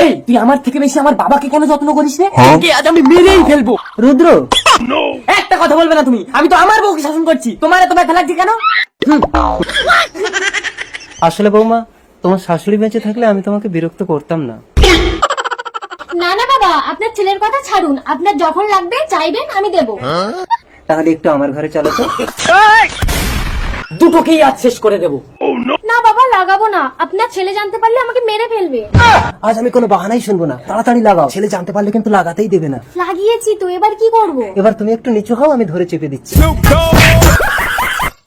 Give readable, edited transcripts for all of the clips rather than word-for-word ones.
এই তুই আমার থেকে বেশি আমার বাবাকে কেন যত্ন করিস রে? তোকে আজ আমি মেরেই ফেলবো। রুদ্র, একটা কথা বলবে না তুমি, আমি তো আমার বউকে শাসন করছি, তোমার এত ব্যথা লাগছে কেন? আসলে বৌমা, তোমার শাশুড়ি বেঁচে থাকলে আমি তোমাকে বিরক্ত করতাম না। না না বাবা, আপনার ছেলের কথা ছাড়ুন, আপনার যখন লাগবে চাইবেন আমি দেব। তাহলে একটু আমার ঘরে চলো তো। দুটোকেই আজ শেষ করে দেবো। না বাবা, লাগাবো না, আপনার ছেলে জানতে পারলে আমাকে মেরে ফেলবে। আজ আমি কোনো বাহানাই শুনবো না, তাড়াতাড়ি লাগাও। ছেলে জানতে পারলে কিন্তু লাগাতেই দেবে না। লাগিয়েছি তো, এবার কি করব? এবার তুমি একটু নিচু হও, আমি ধরে চেপে দিচ্ছি।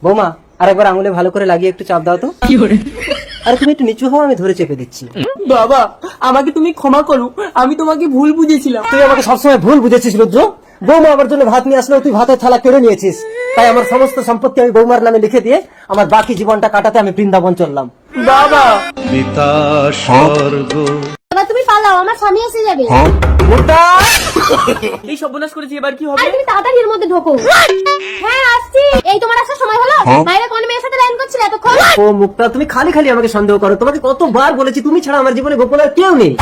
বৌমা, আরেকবার আঙুলে ভালো করে লাগিয়ে একটু চাপ দাও তো। আরে তুমি একটু নিচু হও, আমি ধরে চেপে দিচ্ছি। বাবা আমাকে তুমি ক্ষমা করো, আমি তোমাকে ভুল বুঝেছিলাম। তুই আমাকে সবসময় ভুল বুঝেছিস রুদ্র। বৌমা আমার জন্য ভাত নিয়ে আসলেও তুই ভাতের থালা কেড়ে নিয়েছিস। তাই আমার সমস্ত সম্পত্তি আমি বৌমার নামে লিখে দিয়ে আমার বাকি জীবনটা কাটাতে আমি বৃন্দাবন চললাম। বাবা বাবা তুমি পালাও, আমার স্বামী এসে যাবে। এই সর্বনাশ করেছি, এবার কি হবে? আরে তুমি তাড়াতাড়ি এর মধ্যে ঢোকো। হ্যাঁ আসছি। এই তোমার আসার সময় হলো? বাইরে কোন মেয়ের সাথে লাইন করছিলে এতক্ষণ? ও মুক্তা, তুমি খালি খালি আমাকে সন্দেহ করো। তোমাকে কতবার বলেছি তুমি ছাড়া আমার জীবনে গোপন আর কেউ নেই।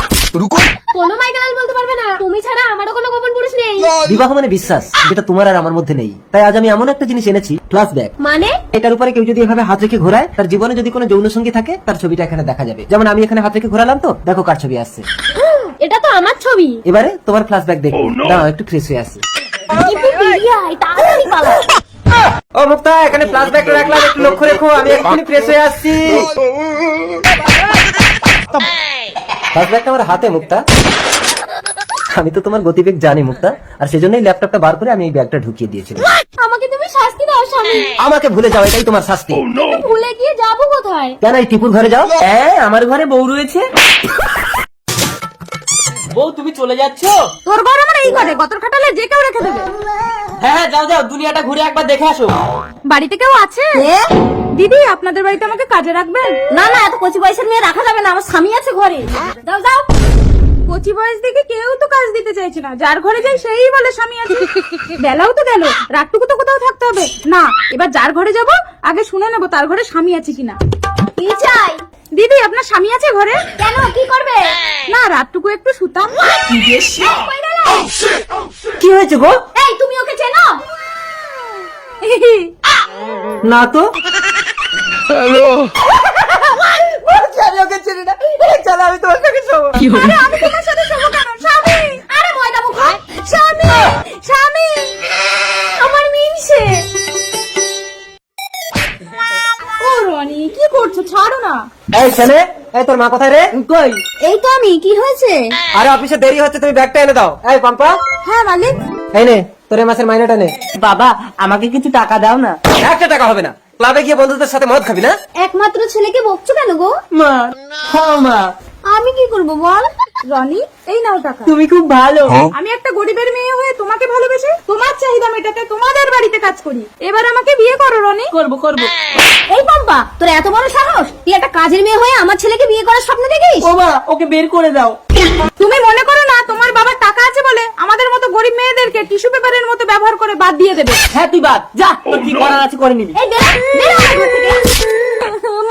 কোনো মাইকেল বলতে পারবে না, তুমি ছাড়া আমারও কোনো গোপন পুরুষ নেই। বিবাহ মানে বিশ্বাস, যেটা তোমার আর আমার মধ্যে নেই। তাই আজ আমি এমন একটা জিনিস এনেছি, ফ্ল্যাশব্যাক। মানে? এটার উপরে কেউ যদি এভাবে হাত রেখে ঘোরায়, তার জীবনে যদি কোনো যৌন সঙ্গী থাকে, তার ছবিটা এখানে দেখা যাবে। যেমন আমি এখানে হাত রেখে ঘোরালাম, তো দেখো কার ছবি আসছে। এটা তো আমার ছবি। এবারে তোমার ফ্ল্যাশব্যাক দেখো। দাঁড়াও, একটু ফ্রেশ হয়ে আসি। কিন্তু বিরিয়াই, তাড়াতাড়ি পালাও। ও মুক্তা, এখানে ফ্ল্যাশব্যাক রাখলাম, একটু লক্ষ্য রেখো, আমি এক্ষুনি ফ্রেশ হয়ে আসছি। ফ্ল্যাশব্যাকটা আমার হাতে মুক্তা। আমি তো তোমার গতিবেগ জানি মুক্তা, আর সেজন্যই ল্যাপটপটা বার করে আমি এই ব্যাগটা ঢুকিয়ে দিয়েছিলাম। আমাকে তুমি শাস্তি দাও স্বামী। আমাকে ভুলে যাও, এটাই তোমার শাস্তি। কিন্তু ভুলে গিয়ে যাবো কোথায়? কেন এই টিপুর ঘরে যাও? হ্যাঁ আমার ঘরে বউ রয়েছে। বউ তুমি চলে যাচ্ছ? তোর ঘর আমার এই ঘরে, গতর খাটালে যে কেউ রেখে দেবে। হ্যাঁ হ্যাঁ যাও যাও, দুনিয়াটা ঘুরে একবার দেখে আসো। বাড়িতে কেউ আছে? দিদি আপনাদের বাড়িতে আমাকে কাজে রাখবেন? না না, এত কচি বয়সের মেয়ে রাখা যাবে না, আমার স্বামী আছে ঘরে। যাও যাও। কচি বয়স দেখে কেউ তো কাজ দিতে চাইছে না, যার ঘরে যাই সেই বলে স্বামী আছে। বেলাও তো গেল, রাতটুকু তো কোথাও থাকতে হবে না। এবার যার ঘরে যাব আগে শুনে নেবো তার ঘরে স্বামী আছে কিনা। কি চাই? দিদি আপনার স্বামী আছে ঘরে? কেন, কি করবে? না, রাতটুকু একটু শুতাম। কি হয়েছে গো? এই তুমি ওকে চেনো? না তো। আমি তোমার সঙ্গে শোবো। আরে আমি তোমার সাথে শোবো কেন? স্বামী! আরে ময়দা মুখ! স্বামী! স্বামী! আমার মিনসে! ও রনি, কি করছো? ছাড়ো না। এই ছেলে, এই তোর মা কোথায় রে? কই? এই তো আমি, কি হয়েছে? আরে অফিসে দেরি হচ্ছে, তুমি ব্যাগটা এনে দাও। এই পাম্পা, হ্যাঁ মালিক। এই নে তোর এই মাসের মাইনেটা নে। বাবা আমাকে কিছু টাকা দাও না। একটা টাকা হবে না। ক্লাবে গিয়ে বন্ধুদের সাথে মদ খাবি না? একমাত্র ছেলেকে বকছো কেন গো? মা, হ্যাঁ মা, আমি কি করবো বল? রনি, এই নাও টাকা। তুমি খুব ভালো। আমি একটা গরিবের মেয়ে হয়ে তোমাকে ভালোবেসে তোমার চাহিদা মেটাতে তোমাদের বাড়িতে কাজ করি। এবার আমাকে বিয়ে করো রনি। করবো করবো। এই পম্পা, তোর এত বড় সাহস, তুই একটা কাজের মেয়ে হয়ে আমার ছেলেকে বিয়ে করার স্বপ্ন দেখিস? ও মা, ওকে বের করে দাও। তুমি মনে করো না তোমার বাবার টাকা আছে বলে আমাদের মতো গরিব মেয়েদেরকে টিস্যু পেপারের মতো ব্যবহার করে বাদ দিয়ে দেবে? হ্যাঁ তুই বাদ যা, তোর কি করার আছে করে নিবি। এই বেরো, বেরো আমার ঘর থেকে।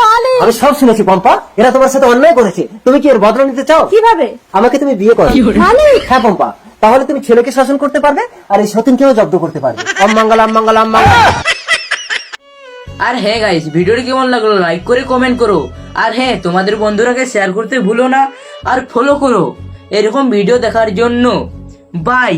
মালিক, আমি সব শুনেছি পম্পা, এরা তোমার সাথে অন্যায় করেছে। তুমি কি এর বদলা নিতে চাও? কিভাবে? আমাকে তুমি বিয়ে করো। মালিক, হ্যাঁ পম্পা, তাহলে তুমি ছেলেকে শাসন করতে পারবে আর এই সতীনকেও জব্দ করতে পারবে। ওম মঙ্গলম মঙ্গলম মঙ্গলম। আর হ্যাঁ গাইস, ভিডিওটি কেমন লাগলো লাইক করে কমেন্ট করো। আর হ্যাঁ, তোমাদের বন্ধুরাকে শেয়ার করতে ভুলো না, আর ফলো করো এরকম ভিডিও দেখার জন্য। বাই।